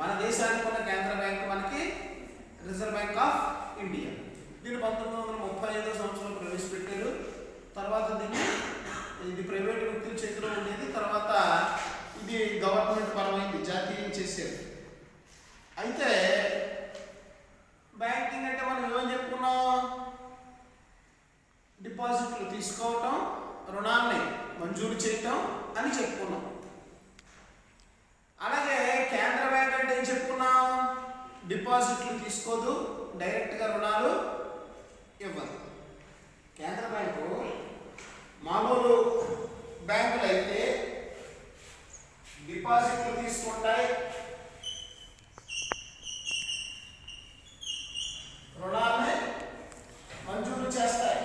మన దేశానికి ఉన్న కేంద్ర బ్యాంకు మనకి రిజర్వ్ బ్యాంక్ ఆఫ్ ఇండియా. దీన్ని 1935 సంవత్సరంలో ప్రవేశపెట్టారు. తర్వాత ఇది ప్రైవేట్ వ్యక్తుల చేతిలో ఉండేది. తర్వాత ఇది గవర్నమెంట్ పరమైంది, జాతీయం చేశారు. అయితే బ్యాంకింగ్ అంటే మనం ఏమని చెప్పుకున్నాం? డిపాజిట్లు తీసుకోవటం, రుణాన్ని మంజూరు చేయటం అని చెప్పుకున్నాం. అలాగే కేంద్ర బ్యాంక్ అంటే ఏం చెప్పుకున్నాం? డిపాజిట్లు తీసుకోదు, డైరెక్ట్గా రుణాలు ఇవ్వదు. కేంద్ర బ్యాంకు మామూలు బ్యాంకులు అయితే డిపాజిట్లు తీసుకుంటాయి, రుణాన్ని మంజూరు చేస్తాయి.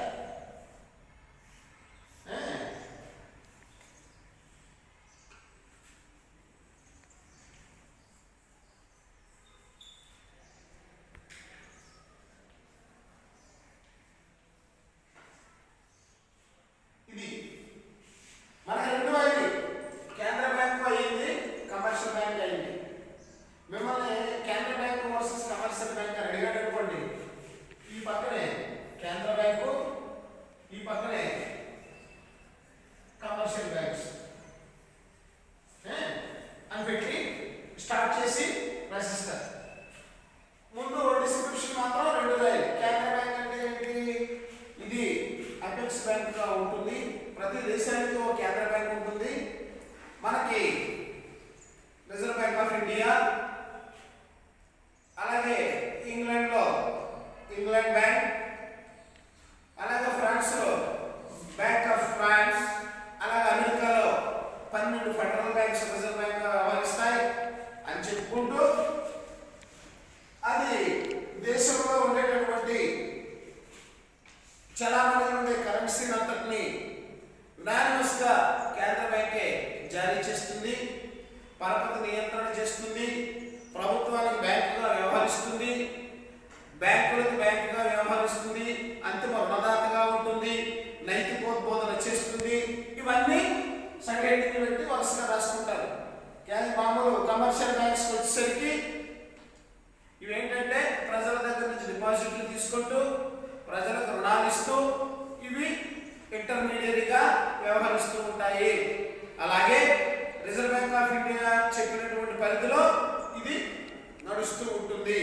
ఇది మనకి రెండు అయింది, కేంద్ర బ్యాంకు అయింది, కమర్షియల్ బ్యాంక్ అయింది. మిమ్మల్ని కేంద్ర బ్యాంకు వర్సెస్ కమర్షియల్ బ్యాంక్ అని అడిగాడు అనుకోండి, ఈ పక్కనే కేంద్ర బ్యాంకు, ఈ పక్కనే కమర్షియల్ బ్యాంక్స్ అని పెట్టి స్టార్ట్ చేసి రాసిస్తారు. ముందు డిస్క్రిప్షన్ మాత్రం రెండు రాయాలి. కేంద్ర బ్యాంక్ అంటే ఏంటి? ఇది అపెక్స్ బ్యాంక్ గా ఉంటుంది. ప్రతి దేశానికి ఒక కేంద్ర బ్యాంక్ ఉంటుంది. మనకి రిజర్వ్ బ్యాంక్ ఆఫ్ ఇండియా, అలాగే ఇంగ్లాండ్లో ఇంగ్లాండ్ బ్యాంక్, అలాగే ఫ్రాన్స్లో బ్యాంక్ ఆఫ్ ఫ్రాన్స్, అలాగే అమెరికాలో 12 ఫెడరల్ బ్యాంక్స్ రిజర్వ్ బ్యాంక్ వ్యవహరిస్తాయి అని చెప్పుకుంటూ అది దేశంలో ఉండేటటువంటి చలామణి ఉండే కరెన్సీ అంతటిని యునానిమస్ గా కేంద్ర బ్యాంకే జారీ చేస్తుంది, పరపతి నియంత్రణ చేస్తుంది, ప్రభుత్వానికి బ్యాంకుగా వ్యవహరిస్తుంది, బ్యాంకులకు బ్యాంకుగా వ్యవహరిస్తుంది, అంతిమ రుణదాతగా ఉంటుంది, నైతికోద్బోధన చేస్తుంది. ఇవన్నీ సంఘటనలు పెట్టి వరుసగా రాసుకుంటారు. మామూలు కమర్షియల్ బ్యాంక్స్ వచ్చేసరికి ఇవేంటంటే ప్రజల దగ్గర నుంచి డిపాజిట్లు తీసుకుంటూ ప్రజలకు రుణాలు ఇస్తూ ఇవి ఇంటర్మీడియరీగా వ్యవహరిస్తూ ఉంటాయి. అలాగే రిజర్వ్ బ్యాంక్ ఆఫ్ ఇండియా చెప్పినటువంటి పరిధిలో ఇది నడుస్తూ ఉంటుంది.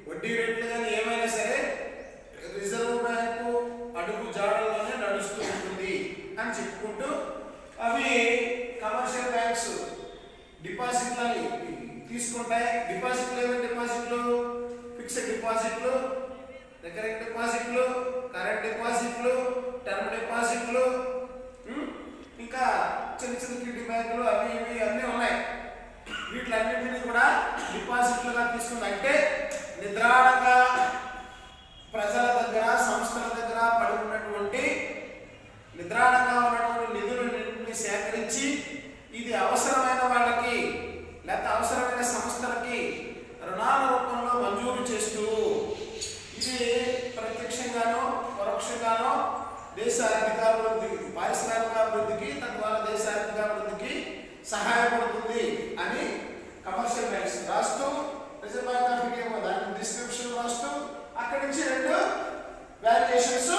వడ్డీ రేట్లు కానీ ఏమైనా సరే రిజర్వ్ బ్యాంకు అడుగు జాడల్లోనే నడుస్తూ ఉంటుంది అని చెప్పుకుంటూ అవి కమర్షియల్ బ్యాంక్స్ డిపాజిట్లని తీసుకుంటాయి. డిపాజిట్లు ఏమైనా డిపాజిట్లు? ఫిక్స్డ్ డిపాజిట్లు, రికరింగ్ డిపాజిట్లు, కరెంట్ డిపాజిట్లు, టర్మ్ డిపాజిట్లు, ఇంకా చిన్న చిన్న కిడ్నీ బ్యాంకులు అవి ఇవి అన్నీ ఉన్నాయి. వీటిలన్నింటినీ కూడా డిపాజిట్లుగా తీసుకుంది. అంటే నిద్రాణంగా ప్రజల దగ్గర, సంస్థల దగ్గర పడి ఉన్నటువంటి నిద్రాణంగా ఉన్నటువంటి నిధులన్నింటినీ సేకరించి ఇది అవసరమైన వాళ్ళకి లేకపోతే అవసరమైన సంస్థలకి రుణాల రూపంలో మంజూరు చేస్తూ ఇది ప్రత్యక్షంగానో పరోక్షంగానో దేశ ఆర్థికాభివృద్ధి, పారిశ్రామికాభివృద్ధికి, తద్వారా దేశ ఆర్థికాభివృద్ధికి సహాయపడుతుంది అని కమర్షియల్ బ్యాంక్స్ రాస్తూ రిజర్వ్ బ్యాంక్ ఆఫ్ ఇండియా దాని డిస్క్రిప్షన్ రాస్తూ అక్కడి నుంచి రెండు వాల్యుయేషన్స్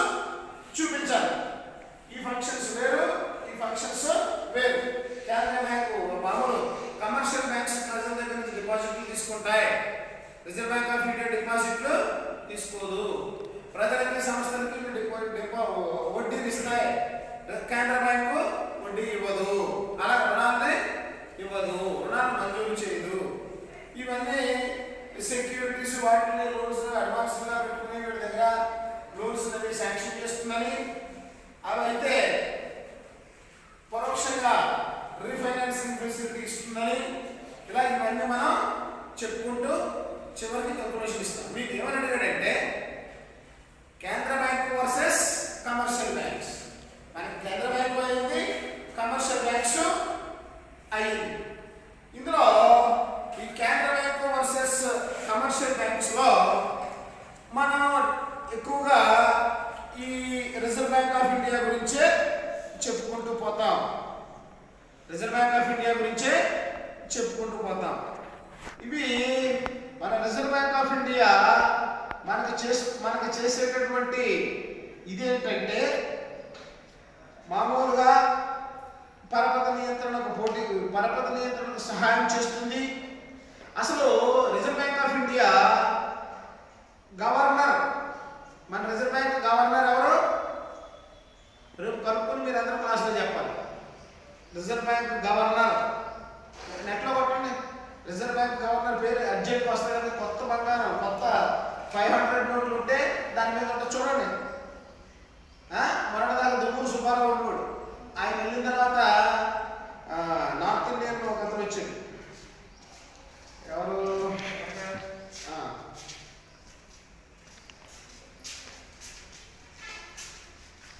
చూపించాలి. ఈ ఫంక్షన్స్ వేరు, ఈ ఫంక్షన్స్ వేరు. కేంద్ర బ్యాంకు మామూలు కమర్షియల్ బ్యాంక్స్ ప్రజల దగ్గర నుంచి డిపాజిట్లు తీసుకుంటాయి, రిజర్వ్ బ్యాంక్ ఆఫ్ ఇండియా డిపాజిట్లు తీసుకోదు. ప్రజలకి, సంస్థలకి వడ్డీలు ఇస్తాయి, కేంద్ర బ్యాంకు వడ్డీ ఇవ్వదు, అలా రుణాన్ని ఇవ్వదు, రుణాన్ని మంజూరు చేయదు. ఇవన్నీ సెక్యూరిటీస్, వాటిని లోన్స్ అడ్వాన్స్గా పెట్టుకుని వీటి దగ్గర లోన్స్ అనేవి శాంక్షన్ చేస్తుందని, అవైతే పరోక్షంగా రీఫైనాన్సింగ్ ఫెసిలిటీ ఇస్తుందని, ఇలా ఇవన్నీ మనం చెప్పుకుంటూ చివరికి కంక్లూషన్ ఇస్తాం. మీకు ఏమని అడిగాడంటే కేంద్ర బ్యాంక్ వర్సెస్ కమర్షియల్ బ్యాంక్స్. మనకి కేంద్ర బ్యాంకు అయింది, కమర్షియల్ బ్యాంక్స్ అయింది. ఇందులో ఈ కేంద్ర బ్యాంకు వర్సెస్ కమర్షియల్ బ్యాంక్స్ లో మనం ఎక్కువగా ఈ రిజర్వ్ బ్యాంక్ ఆఫ్ ఇండియా గురించే చెప్పుకుంటూ పోతాం. రిజర్వ్ బ్యాంక్ ఆఫ్ ఇండియా గురించే చెప్పుకుంటూ పోతాం. ఇవి మన రిజర్వ్ బ్యాంక్ ఆఫ్ ఇండియా మనకి చేసేటటువంటి ఇదేంటంటే మామూలుగా పరపతి నియంత్రణకు సహాయం చేస్తుంది. అసలు reserve Bank of India governor, మన రిజర్వ్ బ్యాంక్ గవర్నర్ ఎవరు? రేపు కనుక్కొని మీరు అందరూ క్లాస్లో చెప్పాలి. రిజర్వ్ బ్యాంక్ గవర్నర్ నెట్లో కొట్టండి. రిజర్వ్ బ్యాంక్ గవర్నర్ పేరు అర్జెంట్ వస్తుంది కదా. కొత్త బంగారం, కొత్త 500 నోట్లు ఉంటే దాని మీద ఉంటే చూడండి. మొన్నటిదాకా దుమ్మూరు సుబ్బారావు ఉన్నాడు. ఆయన వెళ్ళిన తర్వాత నార్త్ ఇండియన్ ఒక అతను వచ్చాడు. ఎవరు?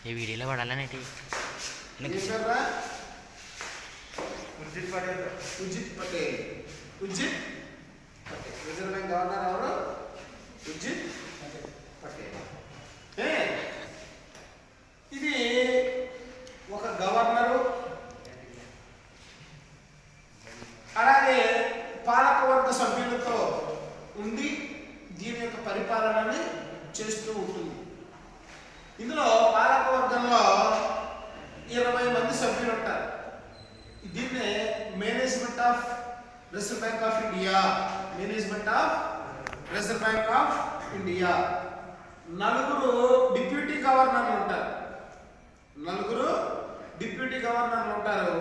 ఈ వీడియోలో పడాలనేటి ఉజిత్ పటేల్. రిజర్వ్ బ్యాంక్ గవర్నర్ ఎవరు? ఉజిత్ పటేల్. ఇది ఒక గవర్నరు, అలాగే పాలకవర్గ సభ్యులతో ఉండి దీని యొక్క పరిపాలనని చేస్తూ ఉంటుంది. ఇందులో పాలకవర్గంలో 20 మంది సభ్యులు ఉంటారు. దీన్నే management of reserve Bank of India. నలుగురు డిప్యూటీ గవర్నర్లు ఉంటారు.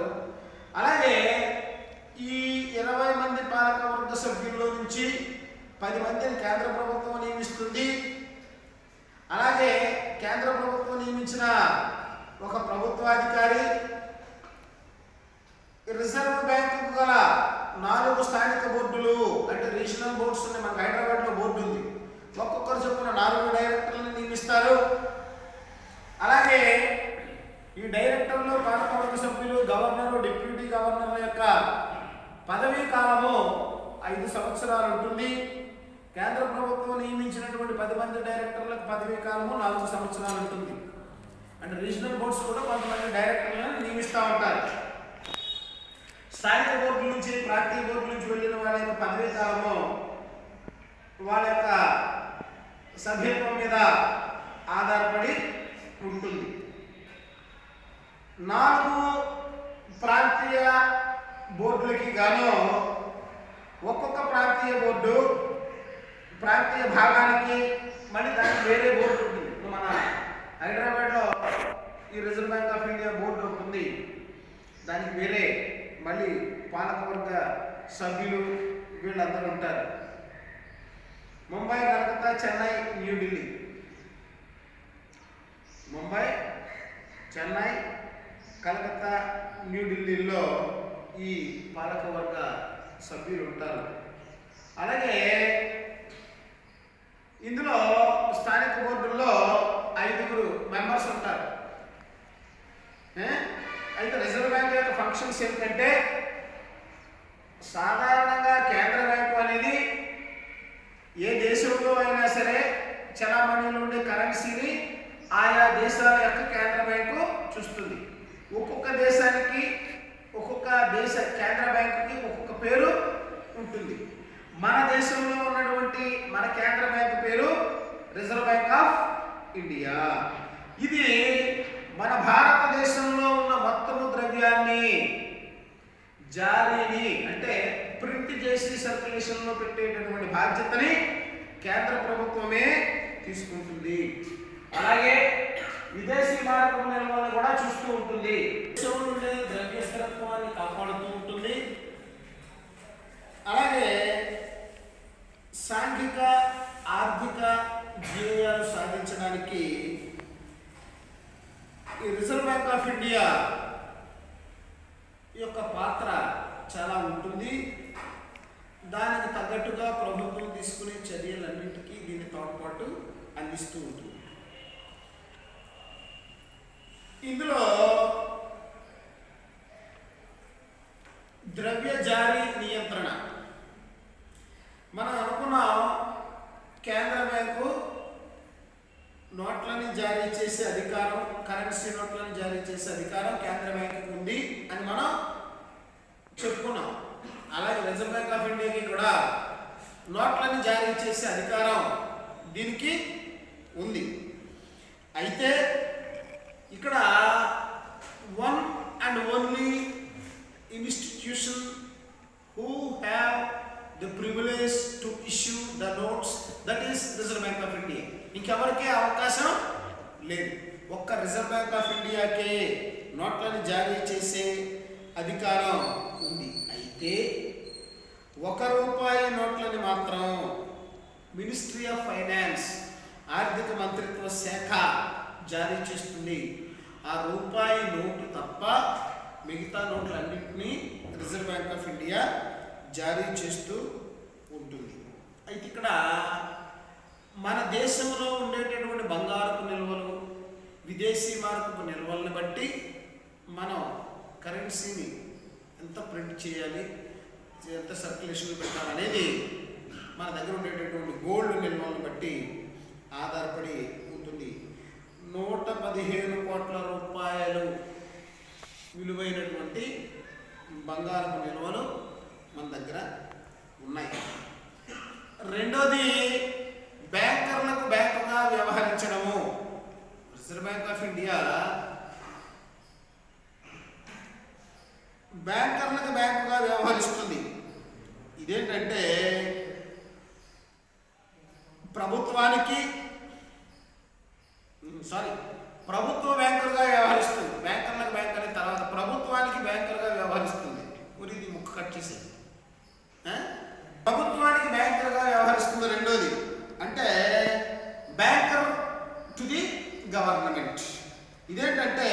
అలాగే ఈ 20 మంది పాలకవర్గ సభ్యుల్లో నుంచి 10 మందిని కేంద్ర ప్రభుత్వం నియమిస్తుంది. అలాగే కేంద్ర ప్రభుత్వం నియమించిన ఒక ప్రభుత్వాధికారి, రిజర్వ్ బ్యాంకు గల 4 స్థానిక బోర్డులు, అంటే రీజనల్ బోర్డ్స్ ఉన్నాయి. మనకు హైదరాబాద్లో బోర్డు ఉంది. ఒక్కొక్కరు చొప్పున 4 డైరెక్టర్లను నియమిస్తారు. అలాగే ఈ డైరెక్టర్లు, పాలకవర్గ సభ్యులు, గవర్నరు, డిప్యూటీ గవర్నర్ల యొక్క పదవీ కాలము 5 సంవత్సరాలు ఉంటుంది. కేంద్ర ప్రభుత్వం నియమించినటువంటి 10 మంది డైరెక్టర్లకు పదవీ కాలము 4 సంవత్సరాలు ఉంటుంది. అంటే రీజనల్ బోర్డ్స్ కూడా కొంతమంది డైరెక్టర్లను నియమిస్తూ ఉంటారు. స్థానిక బోర్డు నుంచి, ప్రాంతీయ బోర్డు నుంచి వెళ్ళిన వాళ్ళ యొక్క పదవీ కాలము వాళ్ళ యొక్క సభ్యత్వం మీద ఆధారపడి ఉంటుంది. 4 ప్రాంతీయ బోర్డులకి గాను ఒక్కొక్క ప్రాంతీయ బోర్డు, ప్రాంతీయ భాగానికి మళ్ళీ దానికి వేరే బోర్డు ఉంటుంది. మన హైదరాబాద్లో ఈ reserve Bank of India board ఉంటుంది. దానికి వేరే మళ్ళీ పాలకవర్గ సభ్యులు వీళ్ళందరూ ఉంటారు. ముంబై, కలకత్తా, చెన్నై, న్యూఢిల్లీ. ముంబై, చెన్నై, కలకత్తా, న్యూఢిల్లీలో ఈ పాలకవర్గ సభ్యులు ఉంటారు. అలాగే ఇందులో స్థానిక బోర్డుల్లో 5 మెంబర్స్ ఉంటారు. అయితే రిజర్వ్ బ్యాంక్ యొక్క ఫంక్షన్స్ ఏంటంటే, సాధారణంగా కేంద్ర బ్యాంకు అనేది ఏ దేశంలో అయినా సరే చలామణిలో ఉండే కరెన్సీని ఆయా దేశాల యొక్క కేంద్ర బ్యాంకు చూస్తుంది. ఒక్కొక్క దేశానికి, ఒక్కొక్క దేశ కేంద్ర బ్యాంకుకి ఒక్కొక్క పేరు ఉంటుంది. మన దేశంలో ఉన్నటువంటి మన కేంద్ర బ్యాంకు పేరు రిజర్వ్ బ్యాంక్ ఆఫ్ ఇండియా. ఇది మన భారతదేశంలో ఉన్న మొత్తము ద్రవ్యాన్ని, జారీని అంటే ప్రింట్ చేసి సర్క్యులేషన్లో పెట్టేటటువంటి బాధ్యతని కేంద్ర ప్రభుత్వమే తీసుకుంటుంది. అలాగే విదేశీ మారకం నిల్వలను కూడా చూస్తూ ఉంటుంది. దేశంలో ఉండే ద్రవ్య స్థిరత్వాన్ని కాపాడుతూ ఉంటుంది. అలాగే సాంఘిక, ఆర్థిక ధ్యేయాలు సాధించడానికి ఈ రిజర్వ్ బ్యాంక్ ఆఫ్ ఇండియా యొక్క పాత్ర చాలా ఉంటుంది. దానికి తగ్గట్టుగా ప్రభుత్వం తీసుకునే చర్యలన్నింటికీ దీని తోడ్పాటు అందిస్తూ ఉంటుంది. ఇందులో ద్రవ్య జారీ నియంత్రణ మనం అనుకున్నాం. కేంద్ర బ్యాంకు నోట్లని జారీ చేసే అధికారం, కరెన్సీ నోట్లను జారీ చేసే అధికారం కేంద్ర బ్యాంకుకి ఉంది అని మనం చెప్పుకున్నాం. అలాగే రిజర్వ్ బ్యాంక్ ఆఫ్ ఇండియాకి కూడా నోట్లను జారీ చేసే అధికారం దీనికి ఉంది. అయితే ఇక్కడ one and only institution who have the privilege to issue the notes, that is Reserve Bank of India. ఇంకెవరికీ అవకాశం లేదు. ఒక్క రిజర్వ్ బ్యాంక్ ఆఫ్ ఇండియాకే నోట్లను జారీ చేసే అధికారం ఉంది. అయితే ₹1 నోట్లని మాత్రం మినిస్ట్రీ ఆఫ్ ఫైనాన్స్, ఆర్థిక మంత్రిత్వ శాఖ జారీ చేస్తుంది. ఆ రూపాయి నోటు తప్ప మిగతా నోట్లన్నింటినీ రిజర్వ్ బ్యాంక్ ఆఫ్ ఇండియా జారీ చేస్తూ ఉంటుంది. అయితే ఇక్కడ మన దేశంలో ఉండేటటువంటి బంగారపు నిల్వలు, విదేశీ మారకపు నిల్వల్ని బట్టి మనం కరెన్సీని ఎంత ప్రింట్ చేయాలి, ఎంత సర్క్యులేషన్ పెట్టాలనేది మన దగ్గర ఉండేటటువంటి గోల్డ్ నిల్వలను బట్టి ఆధారపడి ఉంటుంది. 115 కోట్ల రూపాయలు విలువైనటువంటి బంగారపు నిల్వలు మన దగ్గర ఉన్నాయి. రెండోది బ్యాంకర్లకు బ్యాంకుగా వ్యవహరించడము. రిజర్వ్ బ్యాంక్ ఆఫ్ ఇండియా బ్యాంకర్లకు బ్యాంకుగా వ్యవహరిస్తుంది. ఇదేంటంటే ప్రభుత్వ బ్యాంకర్గా వ్యవహరిస్తుంది. బ్యాంకర్లకు బ్యాంక్ అనే తర్వాత ప్రభుత్వానికి బ్యాంకర్గా వ్యవహరిస్తుంది. మరి ఇది ముక్కు కట్ చేసేది. ప్రభుత్వానికి బ్యాంకర్గా వ్యవహరిస్తుంది. రెండోది అంటే బ్యాంకర్ టు ది గవర్నమెంట్. ఇదేంటంటే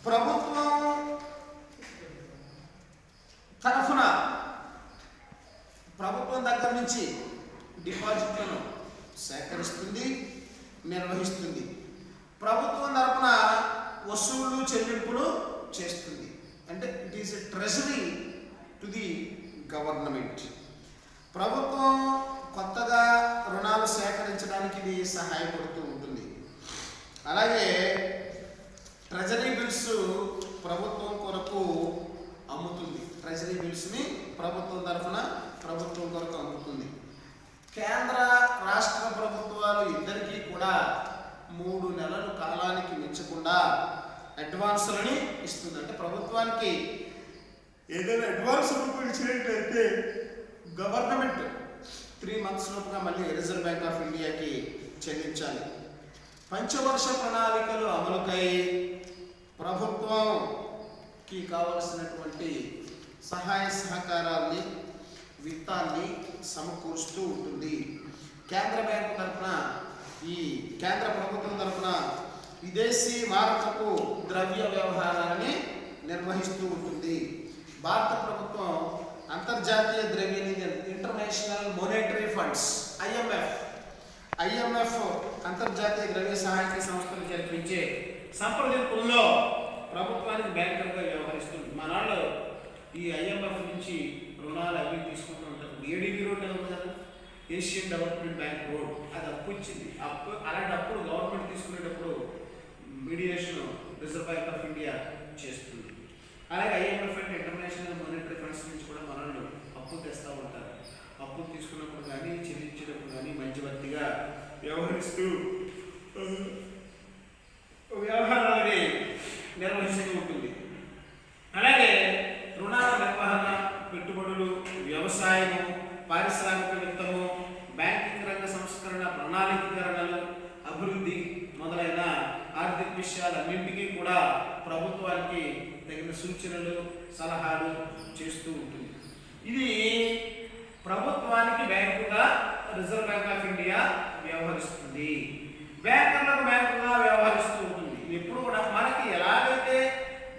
ప్రభుత్వం తరఫున ప్రభుత్వం దగ్గర నుంచి డిపాజిట్లను సేకరిస్తుంది, నిర్వహిస్తుంది. ప్రభుత్వం తరఫున వసూళ్లు చెల్లింపులు చేస్తుంది. అంటే it is a treasury to the government. ప్రభుత్వం కొత్తగా రుణాలు సేకరించడానికి ఇది సహాయపడుతూ ఉంటుంది. అలాగే ట్రెజరీ బిల్స్ ప్రభుత్వం కొరకు అమ్ముతుంది. ట్రెజరీ బిల్స్ని ప్రభుత్వం తరఫున ప్రభుత్వం కొరకు అమ్ముతుంది. కేంద్ర రాష్ట్ర ప్రభుత్వాలు ఇద్దరికీ కూడా 3 నెలల కాలానికి మించకుండా అడ్వాన్సులని ఇస్తుంది. అంటే ప్రభుత్వానికి ఏదైనా అడ్వాన్స్ రూపాయలు ఇచ్చినట్లయితే గవర్నమెంట్ 3 months లోపుగా మళ్ళీ రిజర్వ్ బ్యాంక్ ఆఫ్ ఇండియాకి చెల్లించాలి. పంచవర్ష ప్రణాళికలు అమలుకై ప్రభుత్వంకి కావలసినటువంటి సహాయ సహకారాల్ని, విత్తాన్ని సమకూరుస్తూ ఉంటుంది. కేంద్ర బ్యాంకు తరఫున, ఈ కేంద్ర ప్రభుత్వం తరఫున విదేశీ మారకపు ద్రవ్య వ్యవహారాలని నిర్వహిస్తూ ఉంటుంది. భారత ప్రభుత్వం అంతర్జాతీయ ద్రవ్య నిధి, ఇంటర్నేషనల్ మానిటరీ ఫండ్స్, ఐఎంఎఫ్ అంతర్జాతీయ ద్రవ్య సహాయక సంస్థలు జరిపించే సంప్రదింపుల్లో ప్రభుత్వానికి బ్యాంకర్గా వ్యవహరిస్తుంది. మనాళ్ళు ఈ ఐఎంఎఫ్ నుంచి రుణాలు అవి తీసుకుంటూ ఉంటారు. ఏడీబీ రోడ్ ఉంది కదా, ఏషియన్ డెవలప్మెంట్ బ్యాంక్ రోడ్, అది అప్పు ఇచ్చింది. అలాంటి అప్పుడు గవర్నమెంట్ తీసుకునేటప్పుడు mediation reserve Bank of India చేస్తుంది. అలాగే ఐఎంఎఫ్ అంటే ఇంటర్నేషనల్ మానిటరీ ఫండ్స్ నుంచి కూడా మనల్ని అప్పు తెస్తూ ఉంటారు. అప్పు తీసుకున్నప్పుడు కానీ చెల్లించేటప్పుడు కానీ మధ్యవర్తిగా వ్యవహరిస్తూ వ్యవహారాన్ని నిర్వహిస్తూ ఉంటుంది. అలాగే రుణాల నిర్వహణ, పెట్టుబడులు, వ్యవసాయము, పారిశ్రామిక విత్తము, బ్యాంకింగ్ రంగ సంస్కరణ, ప్రణాళికీకరణలు, అభివృద్ధి మొదలైన ఆర్థిక విషయాలన్నింటికీ కూడా ప్రభుత్వానికి తగిన సూచనలు, సలహాలు చేస్తూ ఉంటుంది. ఇది ప్రభుత్వానికి బ్యాంకుగా రిజర్వ్ బ్యాంక్ ఆఫ్ ఇండియా వ్యవహరిస్తుంది. బ్యాంకర్లకు బ్యాంకుగా వ్యవహరిస్తూ ఉంటుంది. ఎప్పుడు కూడా మనకి ఎలాగైతే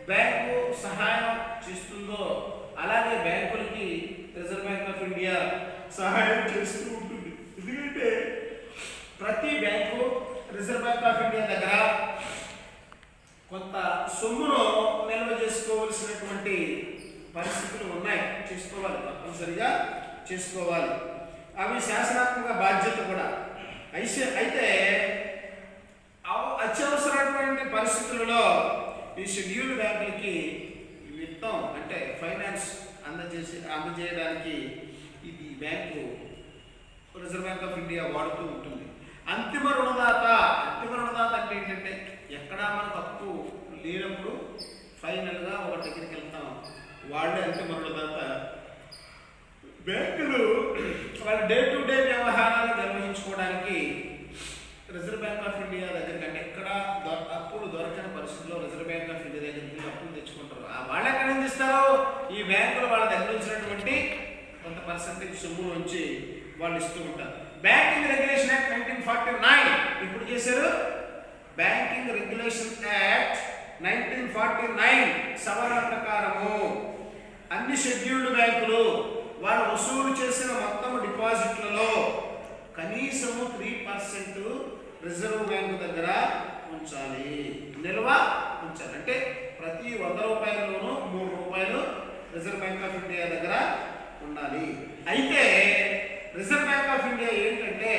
బ్యాంకు సహాయం చేస్తుందో అలాగే బ్యాంకులకి రిజర్వ్ బ్యాంక్ ఆఫ్ ఇండియా సహాయం చేస్తూ ఉంటుంది. ఎందుకంటే ప్రతి bank reserve Bank of India దగ్గర కొంత సొమ్మును నిల్వ చేసుకోవలసినటువంటి పరిస్థితులు ఉన్నాయి. చేసుకోవాలి, తప్పనిసరిగా చేసుకోవాలి. అవి శాసనాత్మక బాధ్యత కూడా. అయితే అత్యవసరమైనటువంటి పరిస్థితులలో ఈ షెడ్యూల్డ్ బ్యాంకులకి విత్తం అంటే ఫైనాన్స్ అందజేయడానికి ఇది bank reserve Bank of India వాడుతూ ఉంటుంది. అంతిమ రుణదాత అంటే ఏంటంటే ఎక్కడా మనకు అప్పు లేనప్పుడు ఫైనల్గా ఒక దగ్గరికి వెళ్తాం, వాళ్ళే అంతిమ రుణదాత. బ్యాంకులు వాళ్ళ డే టు డే వ్యవహారాలు నిర్వహించుకోవడానికి రిజర్వ్ బ్యాంక్ ఆఫ్ ఇండియా దగ్గరికి, అంటే ఎక్కడ అప్పులు దొరకని పరిస్థితుల్లో రిజర్వ్ బ్యాంక్ ఆఫ్ ఇండియా దగ్గరికి అప్పులు తెచ్చుకుంటారు. వాళ్ళు ఎక్కడ నుంచి ఇస్తారు? ఈ బ్యాంకులు వాళ్ళ దగ్గర వచ్చినటువంటి కొంత పర్సెంటేజ్ సొమ్ము నుంచి వాళ్ళు ఇస్తూ ఉంటారు. బ్యాంకింగ్ రెగ్యులేషన్ యాక్ట్ 1949 ఇప్పుడు చేశారు. బ్యాంకింగ్ రెగ్యులేషన్ యాక్ట్ 1949 సవరణ ప్రకారము అన్ని షెడ్యూల్డ్ బ్యాంకులు వాళ్ళు వసూలు చేసిన మొత్తం డిపాజిట్లలో కనీసము 3% రిజర్వ్ బ్యాంకు దగ్గర ఉంచాలి, నిల్వ ఉంచాలి. అంటే ప్రతి 100 రూపాయల్లోనూ 3 రూపాయలు రిజర్వ్ బ్యాంక్ ఆఫ్ ఇండియా దగ్గర ఉండాలి. అయితే రిజర్వ్ బ్యాంక్ ఆఫ్ ఇండియా ఏంటంటే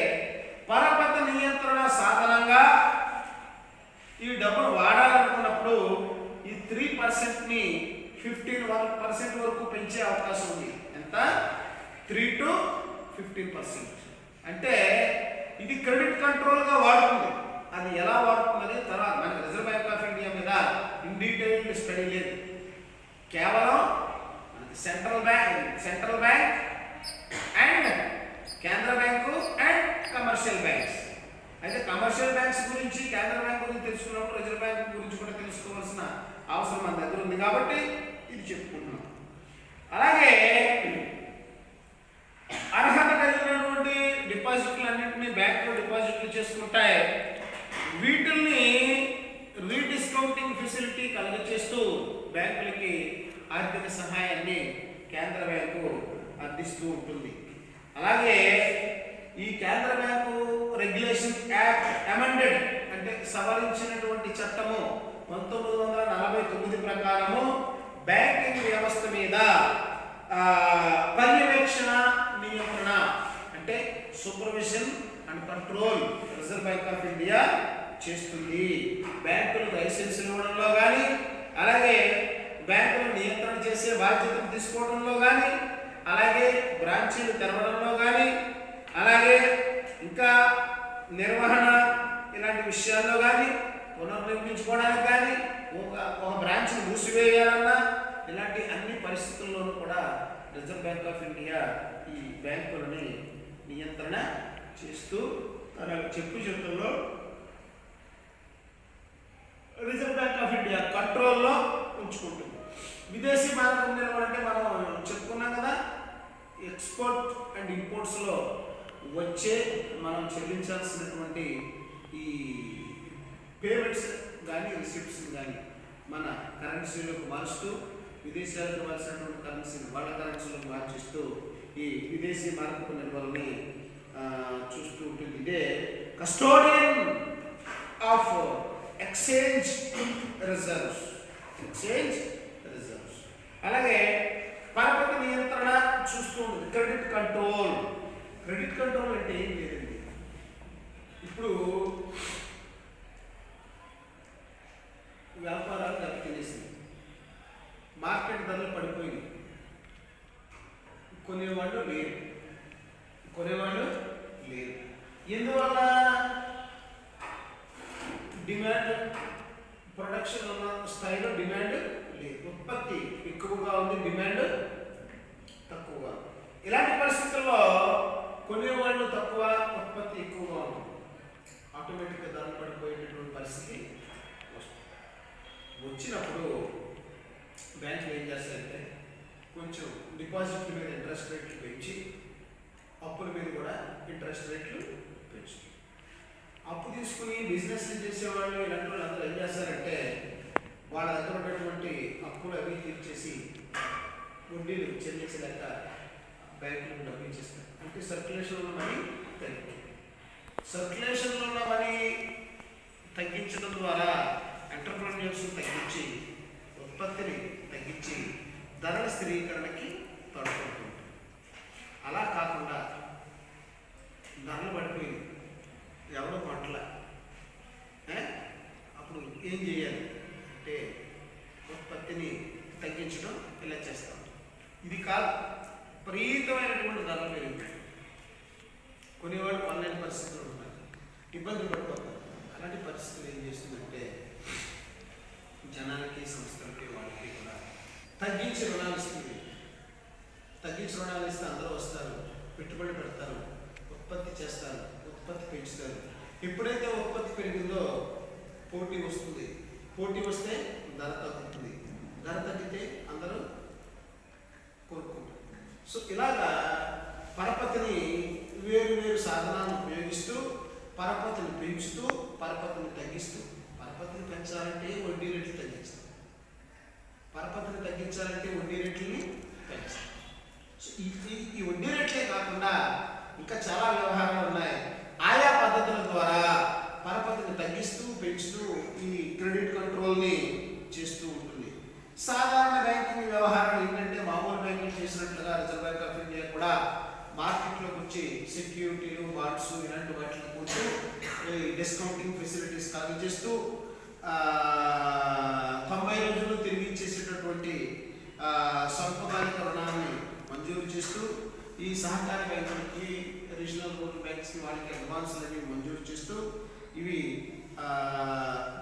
పరపతి నియంత్రణ సాధనంగా ఈ డబ్బులు వాడాలనుకున్నప్పుడు ఈ 3%ని 15% వరకు పెంచే అవకాశం ఉంది. ఎంత? 3 to 15%. అంటే ఇది క్రెడిట్ కంట్రోల్గా వాడుతుంది. అది ఎలా వాడుతుందని తర్వాత మనకి రిజర్వ్ బ్యాంక్ ఆఫ్ ఇండియా మీద ఇన్ డీటెయిల్డ్ స్టడీ లేదు. కేవలం సెంట్రల్ బ్యాంక్ అండ్ కేంద్ర బ్యాంకు అండ్ కమర్షియల్ బ్యాంక్స్. అయితే కమర్షియల్ బ్యాంక్స్ గురించి, కేంద్ర బ్యాంక్ గురించి తెలుసుకున్నప్పుడు రిజర్వ్ బ్యాంక్ గురించి కూడా తెలుసుకోవాల్సిన అవసరం మన దగ్గర ఉంది కాబట్టి ఇది చెప్పుకుంటున్నాం. అలాగే అర్హత కలిగినటువంటి డిపాజిట్లు అన్నింటినీ బ్యాంకులో డిపాజిట్లు చేసుకుంటాయి. వీటిల్ని రీడిస్కౌంటింగ్ ఫెసిలిటీ కలుగచేస్తూ బ్యాంకులకి ఆర్థిక సహాయాన్ని కేంద్ర బ్యాంకు అందిస్తూ ఉంటుంది. అలాగే ఈ కేంద్ర బ్యాంకు రెగ్యులేషన్ యాక్ట్ అమెండెడ్ అంటే సవరించినటువంటి చట్టము 1949 ప్రకారము బ్యాంకింగ్ వ్యవస్థ మీద పర్యవేక్షణ, నియంత్రణ అంటే supervision and control reserve Bank of India చేస్తుంది. బ్యాంకులకు లైసెన్సులు ఇవ్వడంలో కానీ, అలాగే బ్యాంకులు నియంత్రణ చేసే బాధ్యతలు తీసుకోవడంలో కానీ, అలాగే బ్రాంచీలు తెరవడంలో కానీ, అలాగే ఇంకా నిర్వహణ ఇలాంటి విషయాల్లో కానీ, పునర్నిర్మించుకోవడానికి కానీ, ఒక బ్రాంచ్ని మూసివేయాలన్నా ఇలాంటి అన్ని పరిస్థితుల్లోనూ కూడా రిజర్వ్ బ్యాంక్ ఆఫ్ ఇండియా ఈ బ్యాంకులని నియంత్రణ చేస్తూ తన చెప్పుల్లో రిజర్వ్ బ్యాంక్ ఆఫ్ ఇండియా కంట్రోల్లో ఉంచుకుంటుంది. విదేశీ మారకం నిల్వ అంటే మనం చెప్పుకున్నాం కదా, ఎక్స్పోర్ట్ అండ్ ఇంపోర్ట్స్లో వచ్చే మనం చెల్లించాల్సినటువంటి ఈ పేమెంట్స్ కానీ రిసిప్ట్స్ కానీ మన కరెన్సీలోకి మారుస్తూ, విదేశాలకు ఇవ్వాల్సినటువంటి కరెన్సీని వాళ్ళ కరెన్సీలోకి మార్చిస్తూ ఈ విదేశీ మార్పు నిల్వల్ని చూస్తూ ఉంటుంది. ఇదే కస్టోడియన్ ఆఫ్ ఎక్స్చేంజ్ రిజర్వ్స్. అలాగే పరపతి నియంత్రణ చూస్తూ ఉంటుంది. క్రెడిట్ కంట్రోల్ అంటే ఏం లేదండి. ఇప్పుడు వ్యాపారాలు దెబ్బతినేసింది, మార్కెట్ ధరలు పడిపోయింది, కొనేవాళ్ళు లేరు. ఎందువల్ల? డిమాండ్ ప్రొడక్షన్ ఉన్న స్థాయిలో డిమాండ్ లేదు, ఉత్పత్తి ఎక్కువగా ఉంది, డిమాండ్ తక్కువగా. ఇలాంటి పరిస్థితుల్లో కొనేవాళ్ళు తక్కువ, ఉత్పత్తి ఎక్కువగా ఉంది, ఆటోమేటిక్గా ధరలు పడిపోయేటటువంటి పరిస్థితి వచ్చినప్పుడు బ్యాంకులు ఏం చేస్తాయంటే కొంచెం డిపాజిట్ల మీద ఇంట్రెస్ట్ రేట్లు పెంచి, అప్పుల మీద కూడా ఇంట్రెస్ట్ రేట్లు పెంచుతాయి. అప్పు తీసుకుని బిజినెస్ చేసేవాళ్ళు ఇలాంటి వాళ్ళు అందరూ ఏం చేస్తారంటే వాళ్ళ దగ్గర ఉన్నటువంటి అప్పులు అవి తీర్చేసి వడ్డీలు చెల్లించలేక బ్యాంకులకు డబ్బు ఇచ్చేస్తారు. అంటే సర్క్యులేషన్లో ఉన్న మనీ తగ్గుతుంది. సర్క్యులేషన్లో ఉన్న మనీ తగ్గించడం ద్వారా ఎంటర్ప్రెన్యూర్స్ తగ్గించి, ఉత్పత్తిని తగ్గించి ధరల స్థిరీకరణకి తోడ్పడుతుంది. అలా కాకుండా ధరలు పడిపోయింది, ఎవరో కొట్టల, అప్పుడు ఏం చేయాలి అంటే ఉత్పత్తిని తగ్గించడం ఇలా చేస్తాం. ఇది కాదు, విపరీతమైనటువంటి ధరలు పెరిగిపోయాయి. కొనేవాడు కొనలేని పరిస్థితులు ఉన్నాయి, ఇబ్బంది పడిపోతారు. అలాంటి పరిస్థితులు ఏం చేస్తుందంటే జనాలకి, సంస్థలకి, వాళ్ళకి కూడా తగ్గించి రుణాలు ఇస్తుంది. తగ్గించి రుణాలు ఇస్తే అందరూ వస్తారు, పెట్టుబడి పెడతారు, ఉత్పత్తి చేస్తారు, ఉత్పత్తి పెంచుతారు. ఎప్పుడైతే ఉత్పత్తి పెరిగిందో పోటీ వస్తుంది, పోటీ వస్తే ధర తగ్గుతుంది, ధర తగ్గితే అందరూ కోరుకుంటారు. సో ఇలాగా పరపతిని వేరు వేరు సాధనాలను ఉపయోగిస్తూ పరపతిని పెంచుతూ పరపతిని తగ్గిస్తూ, పరపతిని పెంచాలంటే వడ్డీ రేట్లు తగ్గించాలి, పరపతిని తగ్గించాలంటే వడ్డీ రేట్లని పెంచాలి. సో ఈ వడ్డీ రేట్లే కాకుండా ఇంకా చాలా వ్యవహారాలు ఉన్నాయి. ఆయా పద్ధతుల ద్వారా పరపతిని తగ్గిస్తూ పెంచుతూ ఈ క్రెడిట్ కంట్రోల్ని చేస్తూ ఉంటుంది. సాధారణ బ్యాంకింగ్ వ్యవహారాలు ఏంటంటే మామూలు బ్యాంకింగ్ చేసినట్లుగా రిజర్వ్ బ్యాంక్ ఆఫ్ ఇండియా కూడా మార్కెట్లోకి వచ్చి సెక్యూరిటీలు, బాండ్స్ ఇలాంటి వాటిని కొంటూ డిస్కౌంటింగ్ ఫెసిలిటీస్ కాల్ చేస్తూ 90 రోజుల్లో తిరిగి ఇచ్చేసేటటువంటి స్వల్పకాలిక రుణాన్ని మంజూరు చేస్తూ ఈ సహకార బ్యాంకులకి, రీజనల్ రూరల్ బ్యాంక్స్కి వాళ్ళకి అడ్వాన్స్లని మంజూరు చేస్తూ ఇవి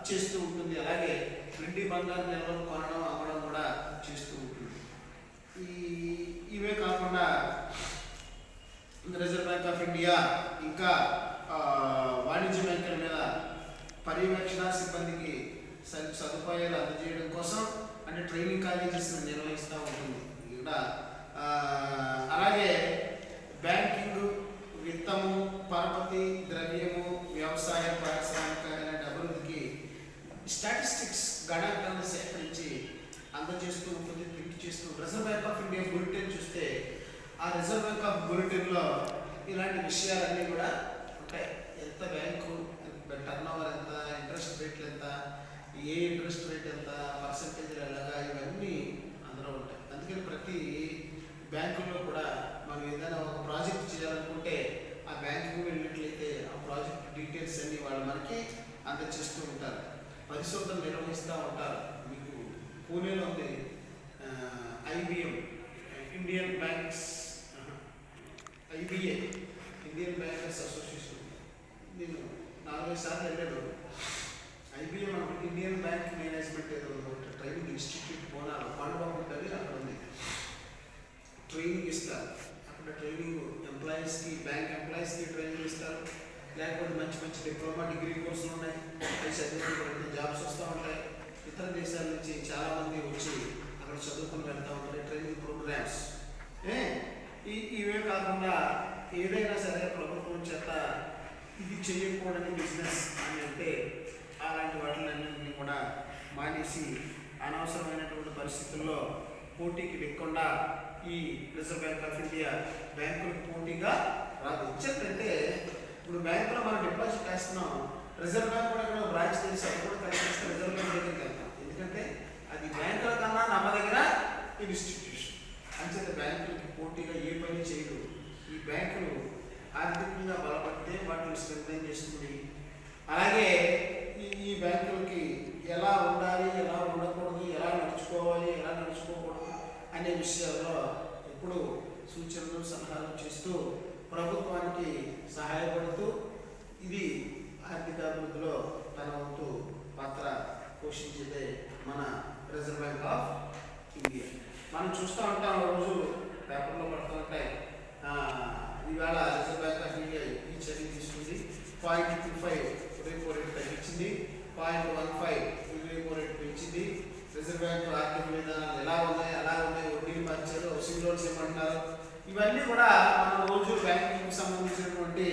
చేస్తూ ఉంటుంది. అలాగే వెండి బంగారు నిల్వలు కొనడం, అమ్మడం కూడా చేస్తూ ఉంటుంది. ఇవే కాకుండా రిజర్వ్ బ్యాంక్ ఆఫ్ ఇండియా ఇంకా వాణిజ్య బ్యాంకుల మీద పర్యవేక్షణ, సిబ్బందికి సదుపాయాలు అందజేయడం కోసం అంటే ట్రైనింగ్ కాలేజెస్ నిర్వహిస్తూ ఉంటుంది. ఇక్కడ అలాగే బ్యాంకింగ్, విత్తము, పరపతి, ద్రవ్యము, వ్యవసాయ, పారిశ్రామిక ఇలాంటి అభివృద్ధికి స్టాటిస్టిక్స్ గణాంకాలను సేకరించి అందజేస్తూ ఉంటుంది, ప్రింట్ చేస్తూ. Reserve Bank of India bulletin చూస్తే ఆ రిజర్వ్ బ్యాంక్ ఆఫ్ బులెటిన్లో ఇలాంటి విషయాలన్నీ కూడా ఉంటాయి. ఎంత బ్యాంకు, టర్న్ ఓవర్ ఎంత, ఇంట్రెస్ట్ రేట్లు ఎంత, ఏ ఇంట్రెస్ట్ రేట్ ఎంత, పర్సంటేజ్లు ఎలాగా, ఇవన్నీ అందులో ఉంటాయి. అందుకని ప్రతి బ్యాంకుల్లో కూడా మనం ఏదైనా ఒక ప్రాజెక్ట్ చేయాలనుకుంటే ఆ బ్యాంకుకు వెళ్ళినట్లయితే ఆ ప్రాజెక్ట్ డీటెయిల్స్ అన్ని వాళ్ళు మనకి అందజేస్తూ ఉంటారు, పరిశోధనలు నిర్వహిస్తూ ఉంటారు. మీకు పూణేలో ఉంది IBM, Indian banks, IBA, Indian bankers association. నేను 4-5 సార్లు వెళ్ళాను. IBM ఇండియన్ బ్యాంక్ మేనేజ్మెంట్ ఏదో ట్రైనింగ్ ఇన్స్టిట్యూట్ పోనాలి, పాండబాబు ఉంటుంది, అక్కడ ఉంది. ట్రైనింగ్ ఇస్తారు అక్కడ. ట్రైనింగ్ ఎంప్లాయీస్కి, బ్యాంక్ ఎంప్లాయీస్కి ట్రైనింగ్ ఇస్తారు. లేకపోతే మంచి మంచి డిప్లొమా, డిగ్రీ కోర్సులు ఉన్నాయి, అవి చదివిన జాబ్స్ వస్తూ ఉంటాయి. ఇతర దేశాల నుంచి చాలామంది వచ్చి అక్కడ చదువుకుని వెళ్తూ ఉంటారు. ట్రైనింగ్ ప్రోగ్రామ్స్ ఇవే కాకుండా ఏదైనా సరే ప్రభుత్వం చేత ఇది చేయకూడని బిజినెస్ అని అంటే అలాంటి వాటిలన్నింటినీ కూడా మానేసి అనవసరమైనటువంటి పరిస్థితుల్లో పోటీకి లేకుండా ఈ రిజర్వ్ బ్యాంక్ ఆఫ్ ఇండియా బ్యాంకులకు పోటీగా రాదు. ఇచ్చేటంటే ఇప్పుడు బ్యాంకులో మనం డిపాజిట్ వేస్తున్నాం, రిజర్వ్ బ్యాంక్ కూడా ఇక్కడ బ్రాంచ్ తెలిసి అది కూడా కలిసి రిజర్వ్ బ్యాంక్ దగ్గరికి వెళ్తాం. ఎందుకంటే అది బ్యాంకుల కన్నా నమ్మదగిన ఇన్స్టిట్యూషన్. అంచేత బ్యాంకులకి పోటీగా ఏ పని చేయదు. ఈ బ్యాంకులు ఆర్థికంగా బలపడితే వాటిని స్ట్రెంథెన్ చేస్తుంది. అలాగే ఈ బ్యాంకులకి ఎలా ఉండాలి, ఎలా ఉండకూడదు, ఎలా నడుచుకోవాలి, ఎలా నడుచుకోకూడదు అనే విషయాల్లో ఎప్పుడు సూచనలు, సలహాలు చేస్తూ ప్రభుత్వానికి సహాయపడుతూ ఇది ఆర్థిక అభివృద్ధిలో తన వంతు పాత్ర పోషించేదే మన రిజర్వ్ బ్యాంక్ ఆఫ్ ఇండియా. మనం చూస్తూ ఉంటాం, రోజు పేపర్లో పడుతూ ఉంటాయి. ఇవాళ రిజర్వ్ బ్యాంక్ ఆఫ్ ఇండియా ఈ చర్య తీసుకుంది. 0.25 రెపో రేటు తగ్గించింది, 0.15 రెపో రేటు పెంచింది. రిజర్వ్ బ్యాంక్ ఆర్థిక విధానాలు ఎలా ఉన్నాయి, వడ్డీలు మార్చారు, హౌసింగ్ లోన్స్ ఏమంటున్నారు, ఇవన్నీ కూడా మనం రోజు బ్యాంకింగ్కి సంబంధించినటువంటి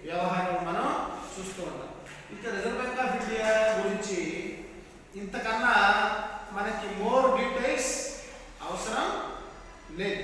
వ్యవహారాలు మనం చూస్తూ ఉంటాం. ఇంకా రిజర్వ్ బ్యాంక్ ఆఫ్ ఇండియా గురించి ఇంతకన్నా మనకి మోర్ డీటెయిల్స్ అవసరం లేదు.